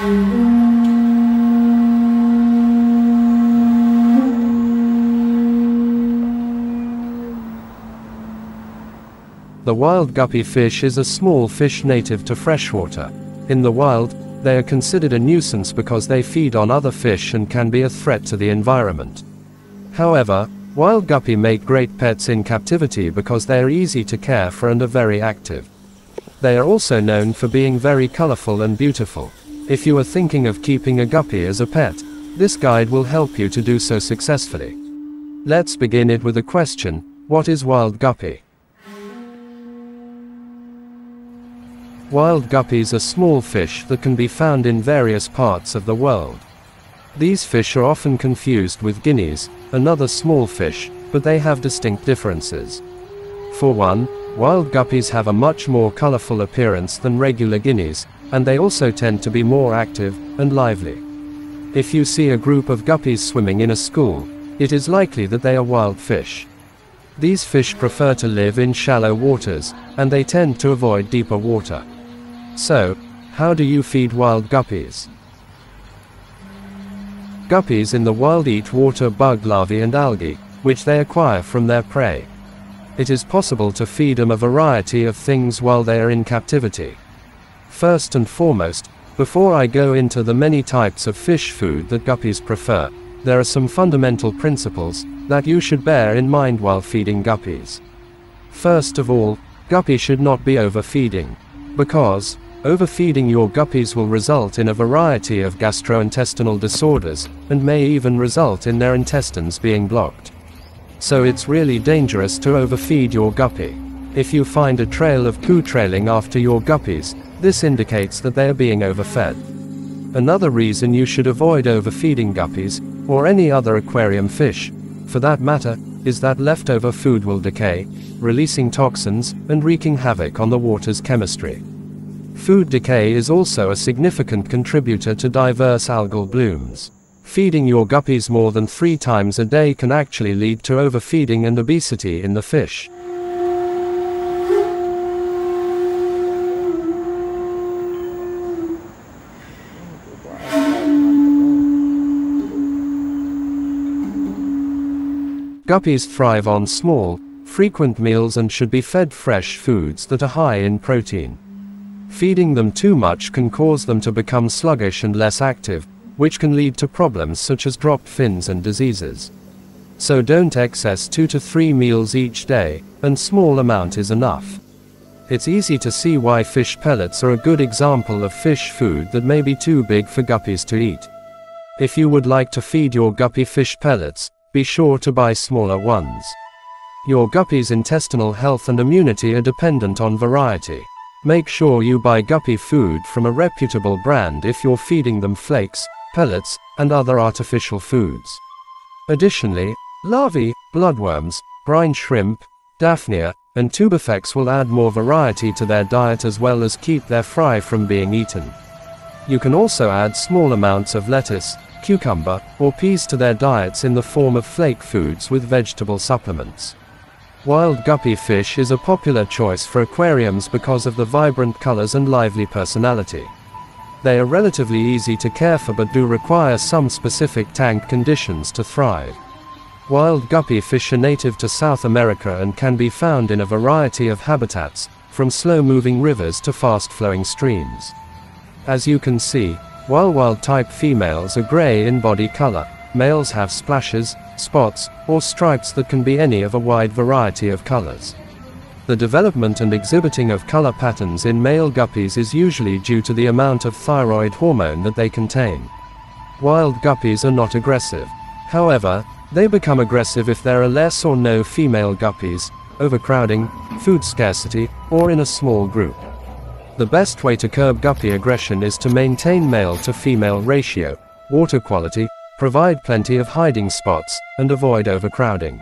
The wild guppy fish is a small fish native to freshwater. In the wild, they are considered a nuisance because they feed on other fish and can be a threat to the environment. However, wild guppy make great pets in captivity because they are easy to care for and are very active. They are also known for being very colorful and beautiful. If you are thinking of keeping a guppy as a pet, this guide will help you to do so successfully. Let's begin it with a question: what is wild guppy? Wild guppies are small fish that can be found in various parts of the world. These fish are often confused with guineas, another small fish, but they have distinct differences. For one, wild guppies have a much more colorful appearance than regular guineas, and they also tend to be more active and lively. If you see a group of guppies swimming in a school, it is likely that they are wild fish. These fish prefer to live in shallow waters, and they tend to avoid deeper water. So, how do you feed wild guppies? Guppies in the wild eat water bug larvae and algae, which they acquire from their prey. It is possible to feed them a variety of things while they are in captivity. First and foremost, before I go into the many types of fish food that guppies prefer, there are some fundamental principles that you should bear in mind while feeding guppies. First of all, guppies should not be overfeeding, because overfeeding your guppies will result in a variety of gastrointestinal disorders, and may even result in their intestines being blocked. So it's really dangerous to overfeed your guppy. If you find a trail of poo trailing after your guppies, this indicates that they are being overfed. Another reason you should avoid overfeeding guppies, or any other aquarium fish, for that matter, is that leftover food will decay, releasing toxins, and wreaking havoc on the water's chemistry. Food decay is also a significant contributor to diverse algal blooms. Feeding your guppies more than 3 times a day can actually lead to overfeeding and obesity in the fish. Guppies thrive on small, frequent meals and should be fed fresh foods that are high in protein. Feeding them too much can cause them to become sluggish and less active, which can lead to problems such as dropped fins and diseases. So don't excess 2 to 3 meals each day, and small amount is enough. It's easy to see why fish pellets are a good example of fish food that may be too big for guppies to eat. If you would like to feed your guppy fish pellets, be sure to buy smaller ones. Your guppy's intestinal health and immunity are dependent on variety. Make sure you buy guppy food from a reputable brand if you're feeding them flakes, pellets, and other artificial foods. Additionally, larvae, bloodworms, brine shrimp, daphnia, and tubifex will add more variety to their diet as well as keep their fry from being eaten. You can also add small amounts of lettuce, cucumber, or peas to their diets in the form of flake foods with vegetable supplements. Wild guppy fish is a popular choice for aquariums because of the vibrant colors and lively personality. They are relatively easy to care for but do require some specific tank conditions to thrive. Wild guppy fish are native to South America and can be found in a variety of habitats, from slow-moving rivers to fast-flowing streams. As you can see, while wild-type females are gray in body color, males have splashes, spots, or stripes that can be any of a wide variety of colors. The development and exhibiting of color patterns in male guppies is usually due to the amount of thyroid hormone that they contain. Wild guppies are not aggressive. However, they become aggressive if there are less or no female guppies, overcrowding, food scarcity, or in a small group. The best way to curb guppy aggression is to maintain male-to-female ratio, water quality, provide plenty of hiding spots, and avoid overcrowding.